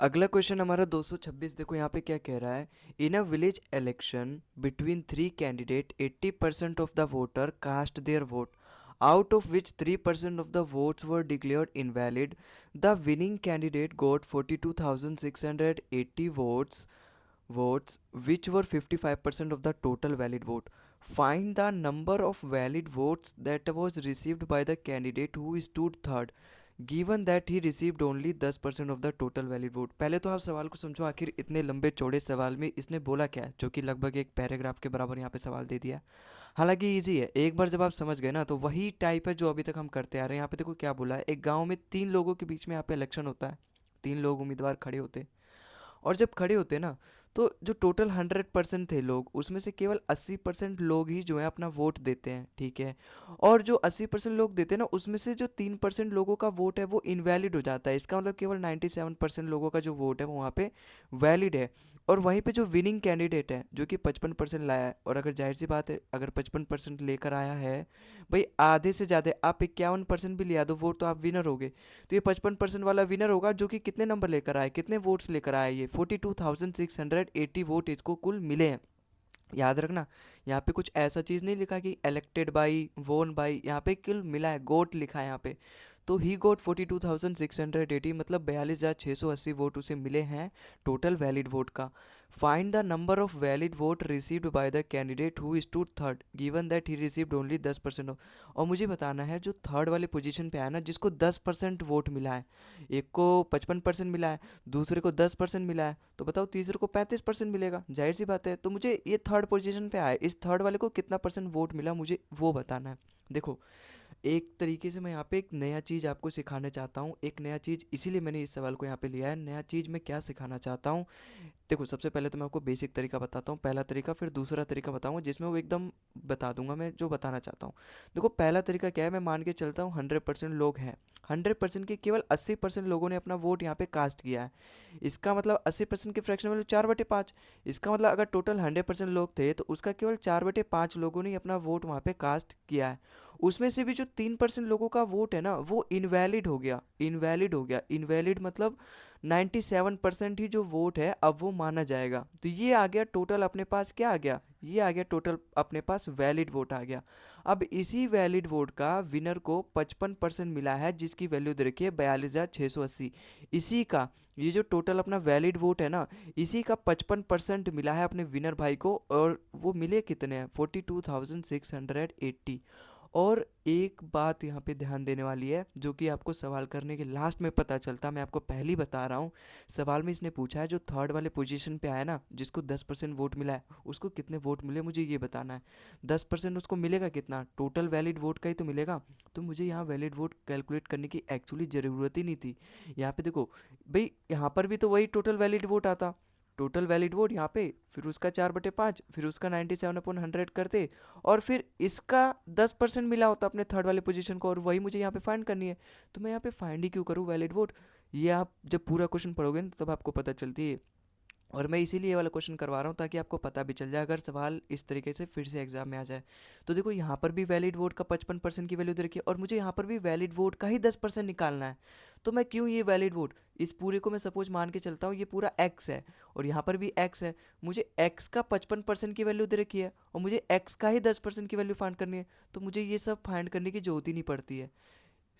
अगला क्वेश्चन हमारा 226। देखो यहाँ पे क्या कह रहा है। In a village election between three candidate 80% of the voter cast their vote out of which 3% of the votes were declared invalid. The winning candidate got 42,680 votes which were 55% of the total valid vote. Find the number of valid votes that was received by the candidate who stood third given that he received only 10% of the total valid vote. पहले तो आप सवाल को समझो, आखिर इतने लंबे चौड़े सवाल में इसने बोला क्या है, जो कि लगभग एक पैराग्राफ के बराबर यहाँ पे सवाल दे दिया है। हालांकि इजी है, एक बार जब आप समझ गए ना तो वही टाइप है जो अभी तक हम करते आ रहे हैं। यहाँ पे देखो क्या बोला है, एक गाँव में तीन लोगों के बीच में यहाँ पे इलेक्शन होता है, तीन लोग उम्मीदवार खड़े होते हैं। और जब खड़े होते ना तो जो टोटल 100% थे लोग, उसमें से केवल 80% लोग ही जो है अपना वोट देते हैं, ठीक है। और जो 80% लोग देते हैं ना, उसमें से जो 3% लोगों का वोट है वो इनवैलिड हो जाता है। इसका मतलब केवल 97% लोगों का जो वोट है वो वहाँ पे वैलिड है। और वहीं पे जो विनिंग कैंडिडेट है जो कि 55% लाया है, और अगर जाहिर सी बात है अगर 55% लेकर आया है भाई, आधे से ज़्यादा आप 51% भी लिया दो वोट तो आप विनर हो गए। तो ये 55% वाला विनर होगा, जो कि कितने नंबर लेकर आए, कितने वोट्स लेकर आए, ये 42,680 वोट इसको कुल मिले हैं। याद रखना, यहाँ पे कुछ ऐसा चीज़ नहीं लिखा कि इलेक्टेड बाई वोन बाई, यहाँ पे कुल मिला है, गोट लिखा है यहाँ पे। तो ही गोट 42,680, मतलब 42,680 वोट उसे मिले हैं टोटल वैलिड वोट का। Find the number of valid vote received by the candidate who stood third given that he received only 10% of. और मुझे बताना है जो थर्ड वाले पोजीशन पे आया ना, जिसको 10% वोट मिला है, एक को 55% मिला है, दूसरे को 10% मिला है, तो बताओ तीसरे को 35% मिलेगा, जाहिर सी बात है। तो मुझे ये थर्ड पोजीशन पे आया, इस थर्ड वाले को कितना परसेंट वोट मिला मुझे वो बताना है। देखो, एक तरीके से मैं यहाँ पे एक नया चीज़ आपको सिखाना चाहता हूँ, एक नया चीज़, इसीलिए मैंने इस सवाल को यहाँ पे लिया है। नया चीज़ मैं क्या सिखाना चाहता हूँ, देखो सबसे पहले तो मैं आपको बेसिक तरीका बताता हूँ, पहला तरीका, फिर दूसरा तरीका बताऊंगा जिसमें वो एकदम बता दूंगा मैं जो बताना चाहता हूँ। देखो पहला तरीका क्या है, मैं मान के चलता हूँ 100% लोग हैं, 100% के केवल 80% लोगों ने अपना वोट यहाँ पे कास्ट किया है। इसका मतलब 80% के फ्रैक्शन वैल्यू 4/5। इसका मतलब अगर टोटल 100% लोग थे तो उसका केवल 4/5 लोगों ने अपना वोट वहाँ पे कास्ट किया है। उसमें से भी जो 3% लोगों का वोट है ना वो इनवैलिड हो गया, इनवैलिड हो गया। इनवैलिड मतलब 97% ही जो वोट है अब वो माना जाएगा। तो ये आ गया टोटल अपने पास, क्या आ गया, ये आ गया टोटल अपने पास वैलिड वोट आ गया। अब इसी वैलिड वोट का विनर को 55% मिला है, जिसकी वैल्यू दे रखी है 42,680। इसी का, ये जो टोटल अपना वैलिड वोट है ना, इसी का 55% मिला है अपने विनर भाई को। और वो मिले कितने हैं, 42,680। और एक बात यहाँ पे ध्यान देने वाली है जो कि आपको सवाल करने के लास्ट में पता चलता, मैं आपको पहले ही बता रहा हूँ। सवाल में इसने पूछा है जो थर्ड वाले पोजीशन पे आया ना, जिसको 10% वोट मिला है, उसको कितने वोट मिले मुझे ये बताना है। 10% उसको मिलेगा कितना, टोटल वैलिड वोट का ही तो मिलेगा। तो मुझे यहाँ वैलिड वोट कैलकुलेट करने की एक्चुअली ज़रूरत ही नहीं थी। यहाँ पे देखो भाई, यहाँ पर भी तो वही टोटल वैलिड वोट आता, टोटल वैलिड वोट यहाँ पे, फिर उसका 4/5, फिर उसका 97/100 करते, और फिर इसका 10% मिला होता अपने थर्ड वाले पोजीशन को, और वही मुझे यहाँ पे फाइंड करनी है। तो मैं यहाँ पे फाइंड ही क्यों करूँ वैलिड वोट, ये आप जब पूरा क्वेश्चन पढ़ोगे ना तब आपको पता चलती है। और मैं इसीलिए ये वाला क्वेश्चन करवा रहा हूँ ताकि आपको पता भी चल जाए अगर सवाल इस तरीके से फिर से एग्जाम में आ जाए। तो देखो यहाँ पर भी वैलिड वोट का 55% की वैल्यू दे रखी है, और मुझे यहाँ पर भी वैलिड वोट का ही 10% निकालना है। तो मैं क्यों ये वैलिड वोट, इस पूरे को मैं सपोज मान के चलता हूँ ये पूरा एक्स है, और यहाँ पर भी एक्स है, मुझे एक्स का 55% की वैल्यू दे रखी है, और मुझे एक्स का ही 10% की वैल्यू फाइंड करनी है। तो मुझे ये सब फाइंड करने की जरूरत ही नहीं पड़ती है।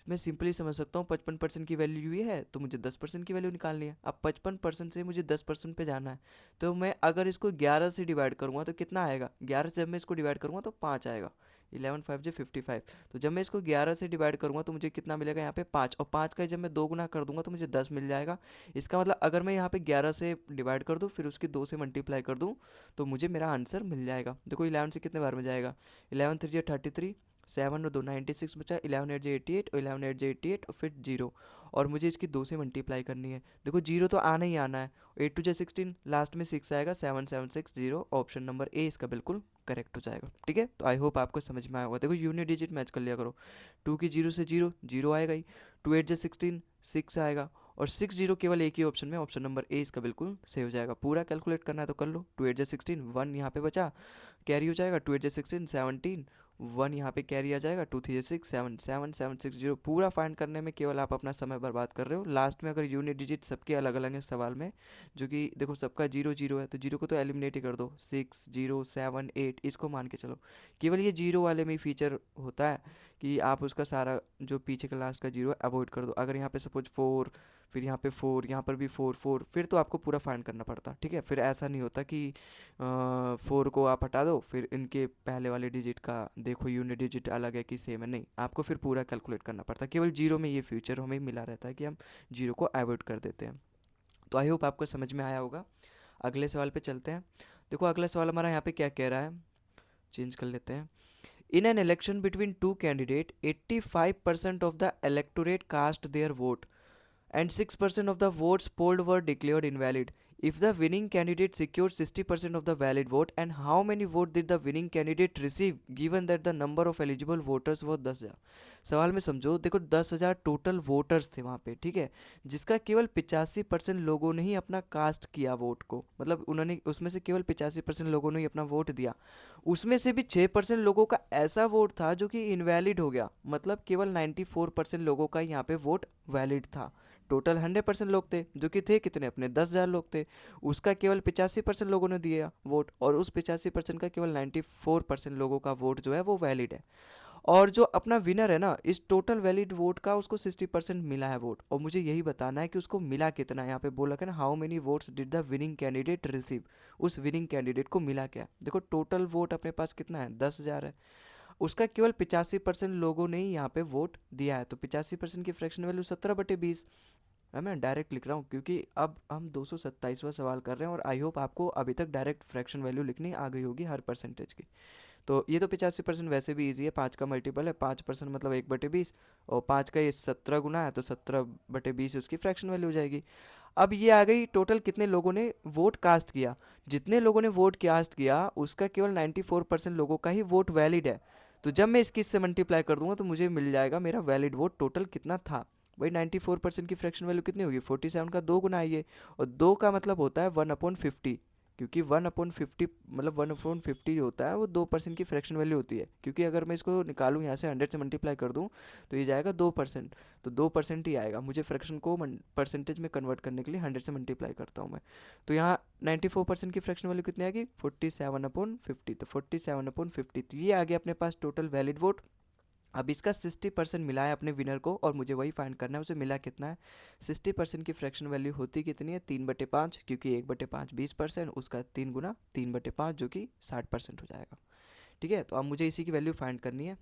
मैं सिंपली समझ सकता हूँ 55% की वैल्यू ये है तो मुझे 10% की वैल्यू निकालनी है। अब 55% से मुझे 10% पे जाना है। तो मैं अगर इसको 11 से डिवाइड करूँगा तो कितना आएगा, 11 से जब मैं इसको डिवाइड करूँगा तो 5 आएगा, 11 5 जो 55। तो जब मैं इसको 11 से डिवाइड करूँगा तो मुझे कितना मिलेगा यहाँ पे 5, और 5 का जब मैं 2 गुना कर दूंगा तो मुझे 10 मिल जाएगा। इसका मतलब अगर मैं यहाँ पे 11 से डिवाइड कर दूँ फिर उसकी 2 से मल्टीप्लाई कर दूँ तो मुझे मेरा आंसर मिल जाएगा। देखो 11 से कितने बार में जाएगा, 11 3 33, 7 और 2 96 बचा, 11 8 88, और 11 8 88 और फिर जीरो, और मुझे इसकी 2 से मल्टीप्लाई करनी है। देखो जीरो तो आना ही आना है, 8 टू 16, लास्ट में 6 आएगा, 7760, ऑप्शन नंबर ए इसका बिल्कुल करेक्ट हो जाएगा। ठीक है, तो आई होप आपको समझ में आया होगा। देखो यूनिट डिजिट मैच कर लिया करो, 2 की जीरो से जीरो, जीरो आएगा ही, 2 8 16, 6 आएगा, और 6 जीरो केवल एक ही ऑप्शन में, ऑप्शन नंबर ए इसका बिल्कुल सही हो जाएगा। पूरा कैलकुलेट करना है तो कर लो, 2 8 16, 1 यहाँ पे बचा, कैरी हो जाएगा, 2 8 16 17, 1 यहाँ पे कैरी आ जाएगा, 2 3 6 7 7 7 6 0। पूरा फाइंड करने में केवल आप अपना समय बर्बाद कर रहे हो। लास्ट में अगर यूनिट डिजिट सबके अलग अलग हैं सवाल में, जो कि देखो सबका 0 0 है, तो 0 को तो एलिमिनेट ही कर दो। 6 0 7 8 इसको मान के चलो। केवल ये 0 वाले में ही फीचर होता है कि आप उसका सारा जो पीछे का लास्ट का 0 है अवॉइड कर दो। अगर यहाँ पे सपोज 4, फिर यहाँ पे 4, यहाँ पर भी 4 4, फिर तो आपको पूरा फाइंड करना पड़ता। ठीक है, फिर ऐसा नहीं होता कि 4 को आप हटा दो फिर इनके पहले वाले डिजिट का देखो यूनिट डिजिट अलग है कि सेम है। नहीं, आपको फिर पूरा कैलकुलेट करना पड़ता है। केवल 0 में ये फ्यूचर हमें मिला रहता है कि हम 0 को अवॉइड कर देते हैं। तो आई होप आपको समझ में आया होगा। अगले सवाल पे चलते हैं। देखो अगला सवाल हमारा यहाँ पे क्या कह रहा है, चेंज कर लेते हैं। In an election between two candidate 85% of the electorate cast their vote and 6% of the votes polled were declared invalid. If the winning candidate secured 60% of the valid vote, and how many votes did the winning candidate receive given that the number of eligible voters was 10,000? सवाल में समझो, देखो 10,000 total voters थे वहाँ पे, ठीक है, जिसका केवल 85% लोगों ने ही अपना कास्ट किया वोट को, मतलब उन्होंने उसमें से केवल 85% लोगों ने ही अपना वोट दिया। उसमें से भी 6% लोगों का ऐसा वोट था जो कि इनवैलिड हो गया, मतलब केवल 94% लोगों का यहाँ पे वोट वैलिड था। टोटल 100% लोग थे, जो कि थे कितने, अपने 10,000 लोग थे। उसका केवल 85% लोगों ने दिया वोट, और उस 85% का केवल 94% लोगों का वोट जो है वो वैलिड है। और जो अपना विनर है ना, इस टोटल वैलिड वोट का उसको 60% मिला है वोट, और मुझे यही बताना है कि उसको मिला कितना है। यहाँ पे बोला है ना, how many votes did the winning candidate receive, उस विनिंग कैंडिडेट को मिला क्या। देखो टोटल वोट अपने पास कितना है, 10,000 है, उसका केवल 85% लोगों ने ही यहाँ पे वोट दिया है। तो 85% की फ्रैक्शन वैल्यू 17/20 है। मैं डायरेक्ट लिख रहा हूँ क्योंकि अब हम 227वां सवाल कर रहे हैं, और आई होप आपको अभी तक डायरेक्ट फ्रैक्शन वैल्यू लिखनी आ गई होगी हर परसेंटेज की। तो ये तो 85% वैसे भी इजी है, 5 का मल्टीपल है, 5% मतलब 1/20, और 5 का ये 17 गुना है, तो 17/20 उसकी फ्रैक्शन वैल्यू हो जाएगी। अब ये आ गई टोटल कितने लोगों ने वोट कास्ट किया। जितने लोगों ने वोट कास्ट किया उसका केवल 94% लोगों का ही वोट वैलिड है। तो जब मैं इसकी इससे मल्टीप्लाई कर दूंगा तो मुझे मिल जाएगा मेरा वैलिड वोट टोटल कितना था। भाई 94% की फ्रैक्शन वैल्यू कितनी होगी, 47 का 2 गुना है ये, और 2 का मतलब होता है 1/50, क्योंकि 1/50 मतलब 1/50 जो होता है वो 2% की फ्रैक्शन वैल्यू होती है। क्योंकि अगर मैं इसको निकालूं यहाँ से 100 से मल्टीप्लाई कर दूं तो ये जाएगा 2%, तो 2% ही आएगा। मुझे फ्रैक्शन को परसेंटेज में कन्वर्ट करने के लिए 100 से मल्टीप्लाई करता हूँ मैं। तो यहाँ 94% की फ्रैक्शन वैल्यू कितनी आएगी, 47/50, तो 47/50, तो ये आ गया अपने पास टोटल वैलिड वोट। अब इसका 60% मिला है अपने विनर को, और मुझे वही फाइंड करना है उसे मिला कितना है। 60% की फ्रैक्शन वैल्यू होती कितनी है, 3/5, क्योंकि 1/5 20%, उसका 3 गुना 3/5 जो कि 60% हो जाएगा। ठीक है, तो अब मुझे इसी की वैल्यू फाइंड करनी है।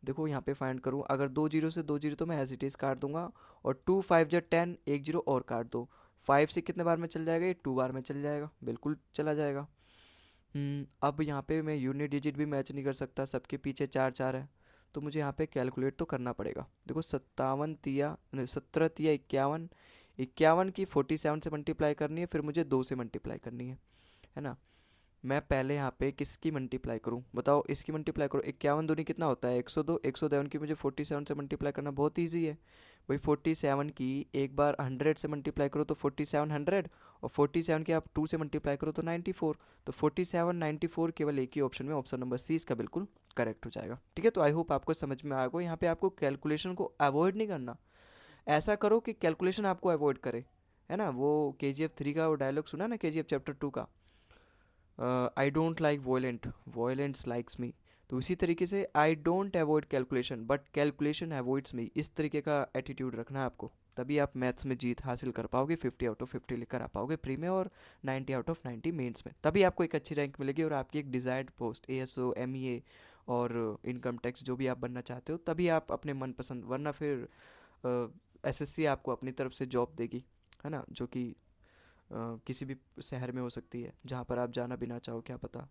देखो यहाँ पे फाइंड करूँ, अगर 2 जीरो से 2 जीरो तो मैं एज इट इज़ काट दूंगा, और 2 5 जा 10, एक जीरो और काट दो। 5 से कितने बार में चल जाएगा, ये 2 बार में चल जाएगा, बिल्कुल चला जाएगा। अब यहाँ पे मैं यूनिट डिजिट भी मैच नहीं कर सकता, सबके पीछे 4 4 है, तो मुझे यहाँ पे कैलकुलेट तो करना पड़ेगा। देखो 57 तिया 17 तिया 51, 51 की 47 से मल्टीप्लाई करनी है, फिर मुझे 2 से मल्टीप्लाई करनी है ना। मैं पहले यहाँ पे किसकी मल्टीप्लाई करूँ, बताओ, इसकी मल्टीप्लाई करो। 51 दूनी कितना होता है, 102, 102 की मुझे 47 से मल्टीप्लाई करना बहुत ईजी है। भाई 47 की एक बार 100 से मल्टीप्लाई करो तो 4700, और 47 की आप 2 से मल्टीप्लाई करो तो 94, तो 47 94 केवल एक ही ऑप्शन में, ऑप्शन नंबर सी इसका बिल्कुल करेक्ट हो जाएगा। ठीक है, तो आई होप आपको समझ में आएगा। यहाँ पे आपको कैलकुलेशन को अवॉइड नहीं करना, ऐसा करो कि कैलकुलेशन आपको अवॉइड करे, है ना। वो KGF 3 का वो डायलॉग सुना ना, KGF चैप्टर 2 का, I don't like violent, violence likes me. तो उसी तरीके से I don't avoid calculation but calculation avoids me, इस तरीके का एटीट्यूड रखना है आपको। तभी आप मैथ्स में जीत हासिल कर पाओगे, 50/50 लेकर आ पाओगे प्री में, और 90/90 मेंस में। तभी आपको एक अच्छी रैंक मिलेगी, और आपकी एक डिज़ायर्ड पोस्ट ASO MEA और इनकम टैक्स जो भी आप बनना चाहते हो, तभी आप अपने मनपसंद, वरना फिर SSC आपको अपनी तरफ से जॉब देगी, है ना, जो कि किसी भी शहर में हो सकती है जहाँ पर आप जाना भी ना चाहो, क्या पता।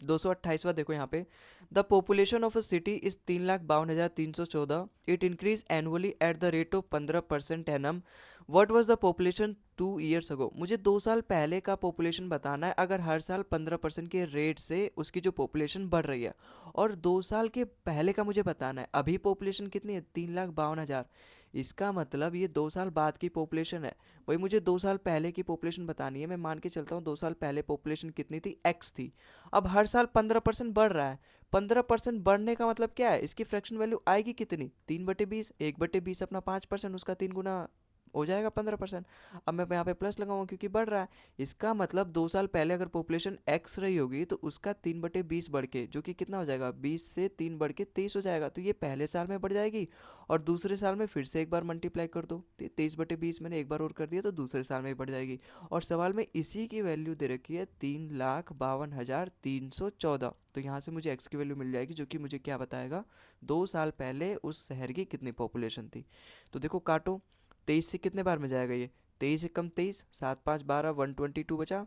228वां देखो यहाँ पे, the population of a city is 3,52,314, it increase annually at the rate of 15% annum. What was the population 2 years अगो। मुझे 2 साल पहले का पॉपुलेशन बताना है, अगर हर साल 15% के रेट से उसकी जो पॉपुलेशन बढ़ रही है, और 2 साल के पहले का मुझे बताना है अभी पॉपुलेशन कितनी है, 3,52,000। इसका मतलब ये 2 साल बाद की पॉपुलेशन है। भाई मुझे 2 साल पहले की पॉपुलेशन बतानी है। मैं मान के चलता हूँ 2 साल पहले पॉपुलेशन कितनी थी, एक्स थी। अब हर साल 15% बढ़ रहा है। 15% बढ़ने का मतलब क्या है, इसकी फ्रैक्शन वैल्यू आएगी कितनी, 3/20। 1/20 अपना 5%, उसका 3 गुना हो जाएगा 15%। अब मैं यहाँ पे प्लस लगाऊंगा क्योंकि बढ़ रहा है। इसका मतलब 2 साल पहले अगर पॉपुलेशन एक्स रही होगी तो उसका 3/20 बढ़ के जो कि कितना हो जाएगा, 20 से 3 बढ़ के 23 हो जाएगा। तो ये पहले साल में बढ़ जाएगी और दूसरे साल में फिर से एक बार मल्टीप्लाई कर दो। 23/20 मैंने एक बार और कर दिया तो दूसरे साल में बढ़ जाएगी। और सवाल में इसी की वैल्यू दे रखी है 3,52,314। तो यहाँ से मुझे एक्स की वैल्यू मिल जाएगी जो कि मुझे क्या बताएगा, 2 साल पहले उस शहर की कितनी पॉपुलेशन थी। तो देखो काटो, 23 से कितने बार में जाएगा ये, 23 एकम 23, 7×5 = 122 बचा।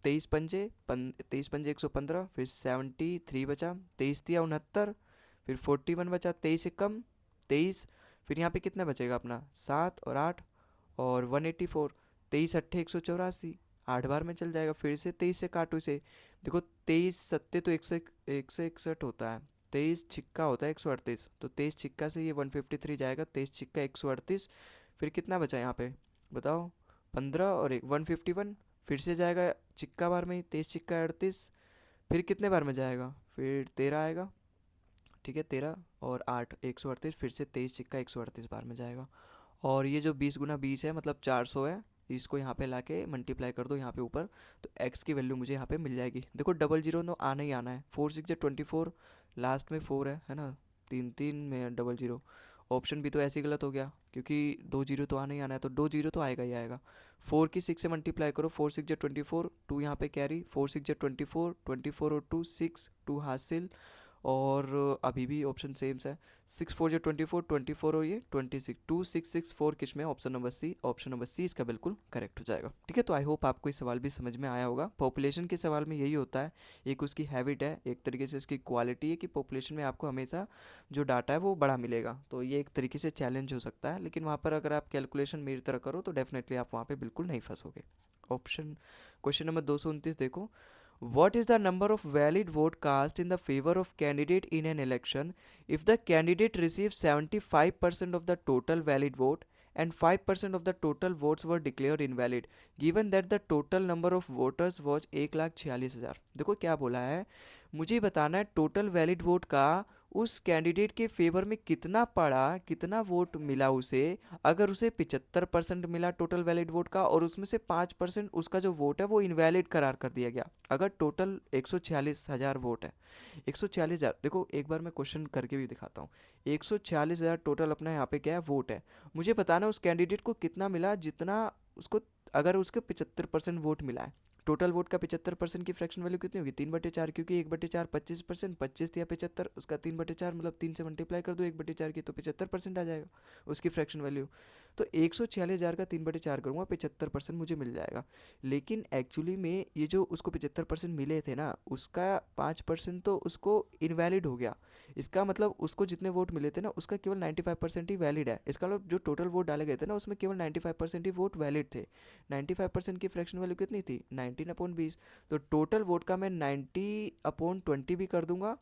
23 पंजे 115, फिर 73 बचा। 23 × 3 = 69, फिर 41 बचा। 23 एकम 23, फिर यहाँ पे कितना बचेगा अपना, 7 और 8 और 184। 23 × 8 = 184, 8 बार में चल जाएगा। फिर से 23 से काटो इसे, देखो 23 सत्ते तो 161 होता है, 23 छिक्का होता है 138, तो 23 छिक्का से ये 153 जाएगा। 23 छिक्का 138, फिर कितना बचा यहाँ पे बताओ, 15 और 151। फिर से जाएगा चिक्का बार में ही, 23 छिक्का 38, फिर कितने बार में जाएगा, फिर 13 आएगा। ठीक है, 13 और 8 138, फिर से 23 छिक्का 138 बार में जाएगा। और ये जो 20 × 20 है मतलब 400 है, इसको यहाँ पे लाके मल्टीप्लाई कर दो यहाँ पे ऊपर, तो x की वैल्यू मुझे यहाँ पे मिल जाएगी। देखो डबल जीरो नो आना ही आना है, 4×6 = 24, लास्ट में 4 है ना, 3 3 में डबल जीरो। ऑप्शन भी तो ऐसे ही गलत हो गया क्योंकि 2 जीरो तो आना ही आना है, तो 2 जीरो तो आएगा ही आएगा। 4 की 6 से मल्टीप्लाई करो, 4×6 = 24, 2 यहाँ पे कैरी, 4×6 = 24, 24 और 2 6, 2 हासिल। और अभी भी ऑप्शन सेम है, 6×4 = 24, 24 और ये 26, 2664 किस में, option number C. Option number C इसका बिल्कुल करेक्ट हो जाएगा। ठीक है, तो आई होप आपको ये सवाल भी समझ में आया होगा। पॉपुलेशन के सवाल में यही होता है, एक उसकी हैबिट है, एक तरीके से इसकी क्वालिटी है कि पॉपुलेशन में आपको हमेशा जो डाटा है वो बड़ा मिलेगा। तो ये एक तरीके से चैलेंज हो सकता है, लेकिन वहाँ पर अगर आप कैलकुलेशन मेरी तरह करो तो डेफिनेटली आप वहाँ पर बिल्कुल नहीं फंसोगे। ऑप्शन क्वेश्चन नंबर 229 देखो, what is the number of valid vote cast in the favor of candidate in an election if the candidate receives 75% of the total valid vote and 5% of the total votes were declared invalid given that the total number of voters was 1,46,000। देखो क्या बोला है, मुझे बताना है total valid vote का उस candidate के फेवर में कितना पड़ा, कितना वोट मिला उसे, अगर उसे 75% मिला टोटल वैलिड वोट का और उसमें से 5% उसका जो वोट है वो इनवैलिड करार कर दिया गया। अगर टोटल 146,000 वोट है, 146,000, देखो एक बार मैं क्वेश्चन करके भी दिखाता हूँ। 146,000 टोटल अपना यहाँ पे क्या है, वोट है। मुझे बताना उस कैंडिडेट को कितना मिला, जितना उसको, अगर उसके 75% वोट मिला है, टोटल वोट का 75% की फ्रैक्शन वैल्यू कितनी होगी, 3/4, क्योंकि 1/4 25%, 25 या 75, उसका 3/4 मतलब 3 से मल्टीप्लाई कर दो 1/4 की, तो 75% आ जाएगा उसकी फ्रैक्शन वैल्यू। तो 146,000 का 3/4 करूँगा, 75% मुझे मिल जाएगा। लेकिन एक्चुअली में ये जो उसको 75% मिले थे ना, उसका 5% तो उसको इनवैलिड हो गया। इसका मतलब उसको जितने वोट मिले थे ना उसका केवल 95% ही वैलिड है। इसका मतलब जो टोटल वोट डाले गए थे ना उसमें केवल 95% ही वोट वैलिड थे। 95% की फ्रैक्शन वैल्यू कितनी थी, 19/20। तो टोटल वोट का मैं 90/20 भी कर दूंगा,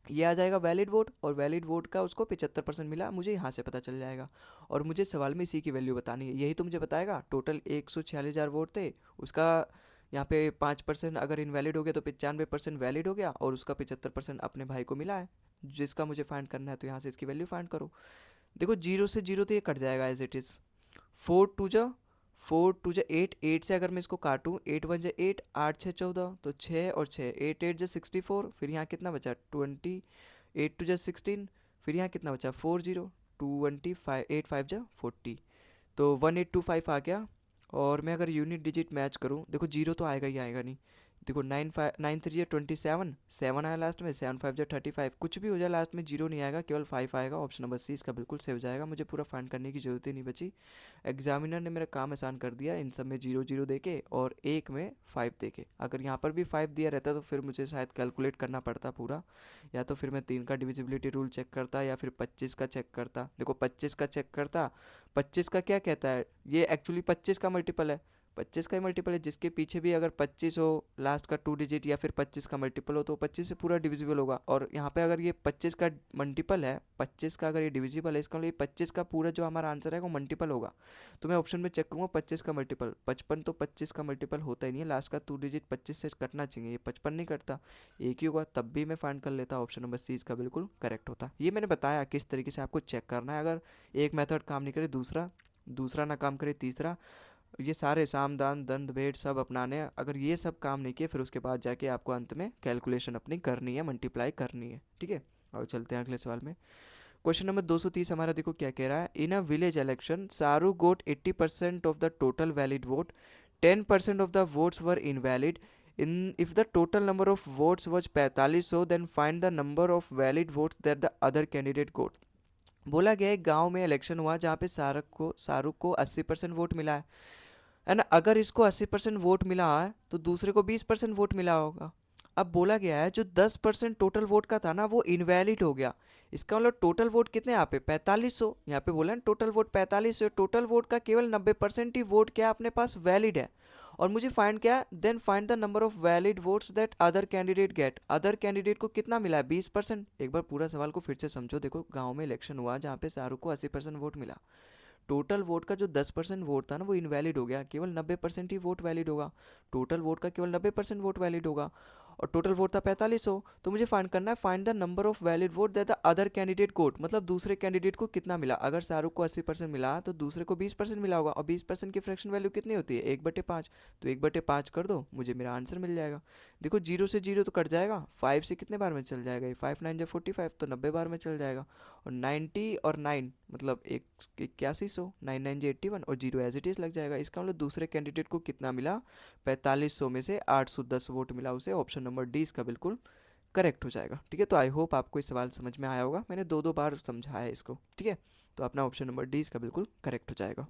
ये आ जाएगा वैलिड वोट, और वैलिड वोट का उसको 75% मिला, मुझे यहाँ से पता चल जाएगा। और मुझे सवाल में इसी की वैल्यू बतानी है, यही तो मुझे बताएगा। टोटल 146,000 वोट थे, उसका यहाँ पे 5% अगर इनवैलिड हो गया तो 95% वैलिड हो गया, और उसका 75% अपने भाई को मिला है जिसका मुझे फाइंड करना है। तो यहाँ से इसकी वैल्यू फाइंड करो। देखो जीरो से जीरो तो ये कट जाएगा एज इट इज़। 4 2 जा 8, 8 से अगर मैं इसको काटूँ, 8 1 जा 8, 8 6 14, तो 6 और 6, 8 8 जा 64, फिर यहाँ कितना बचा 20, 8 2 जा 16, फिर यहाँ कितना बचा 40, 25, 8 5 जा 40, तो 1825 आ गया। और मैं अगर यूनिट डिजिट मैच करूँ, देखो जीरो तो आएगा ही आएगा नहीं। देखो 9 3 जा 27, 7 आया लास्ट में, 7 5 जा 35, कुछ भी हो जाए लास्ट में जीरो नहीं आएगा, केवल 5 आएगा। ऑप्शन नंबर सी इसका बिल्कुल सेव जाएगा, मुझे पूरा फाइंड करने की ज़रूरत ही नहीं बची। एग्जामिनर ने मेरा काम आसान कर दिया इन सब में जीरो जीरो देके और एक में 5 देके। अगर यहाँ पर भी 5 दिया रहता तो फिर मुझे शायद कैलकुलेट करना पड़ता पूरा, या तो फिर मैं 3 का डिविजिबिलिटी रूल चेक करता या फिर 25 का चेक करता। देखो 25 का चेक करता, 25 का क्या कहता है, ये एक्चुअली 25 का मल्टीपल है, 25 का ही मल्टीपल है, जिसके पीछे भी अगर 25 हो लास्ट का 2 डिजिट या फिर 25 का मल्टीपल हो तो 25 से पूरा डिविजिबल होगा। और यहाँ पे अगर ये 25 का मल्टीपल है, 25 का अगर ये डिविजिबल है, इसका मतलब ये 25 का पूरा जो हमारा आंसर है वो मल्टीपल होगा। तो मैं ऑप्शन में चेक करूँगा 25 का मल्टीपल, 55 तो 25 का मल्टीपल होता ही नहीं है, लास्ट का 2 डिजिट 25 से कटना चाहिए, ये 55 नहीं कटता, एक ही होगा, तब भी मैं फाइंड कर लेता, ऑप्शन नंबर सी इसका बिल्कुल करेक्ट होता। ये मैंने बताया किस तरीके से आपको चेक करना है, अगर एक मेथड काम नहीं करे दूसरा, दूसरा ना काम करे तीसरा, ये सारे साम दान दंड भेद सब अपनाने हैं, अगर ये सब काम नहीं किए फिर उसके बाद जाके आपको अंत में कैलकुलेशन अपनी करनी है, मल्टीप्लाई करनी है, ठीक है। और चलते हैं अगले सवाल में। क्वेश्चन नंबर 230 हमारा देखो क्या कह रहा है। इन अ विलेज इलेक्शन सारू got 80% of the total valid vote, 10% of the votes were invalid, in if the total number of votes was 4500 then find the number of valid votes that the other candidate got. बोला गया है गांव में election हुआ जहाँ पे शाहरुख को 80% vote मिला है ना। अगर इसको 80% वोट मिला है तो दूसरे को 20% वोट मिला होगा। अब बोला गया है जो 10% टोटल वोट का था ना वो इनवैलिड हो गया। इसका मतलब टोटल वोट कितने यहाँ पे 4500, यहाँ पे बोला ना टोटल वोट 4500, टोटल वोट का केवल 90% ही वोट क्या अपने पास वैलिड है। और मुझे फाइंड क्या, then find the number of valid votes that other candidate get. Other candidate को कितना मिला है 20%। एक बार पूरा सवाल को फिर से समझो। देखो गांव में इलेक्शन हुआ जहाँ पे शाहरुख को 80% वोट मिला, टोटल वोट का जो 10% वोट था ना वो इनवैलिड हो गया, केवल 90% ही वोट वैलिड होगा। टोटल वोट का केवल 90% वोट वैलिड होगा और टोटल वोट था 4500। तो मुझे फाइंड करना है find the number of valid vote that the other candidate got, मतलब दूसरे कैंडिडेट को कितना मिला। अगर शाहरुख को 80% मिला तो दूसरे को 20% मिला होगा, और 20% की फ्रैक्शन वैल्यू कितनी होती है 1/5। तो 1/5 कर दो, मुझे मेरा आंसर मिल जाएगा। देखो जीरो से जीरो तो कट जाएगा, 5 से कितने बार में चल जाएगा, ये 5 9 जो 45 तो 90 बार में चल जाएगा। और 90 और 9 मतलब 8100, 9 9 जी 81 और जीरो एज इट इज़ लग जाएगा। इसका मतलब दूसरे कैंडिडेट को कितना मिला 4500 में से 810 वोट मिला उसे, ऑप्शन नंबर डी इसका बिल्कुल करेक्ट हो जाएगा। ठीक है, तो आई होप आपको इस सवाल समझ में आया होगा, मैंने दो दो बार समझाया है इसको। ठीक है, तो अपना ऑप्शन नंबर डी इसका बिल्कुल करेक्ट हो जाएगा।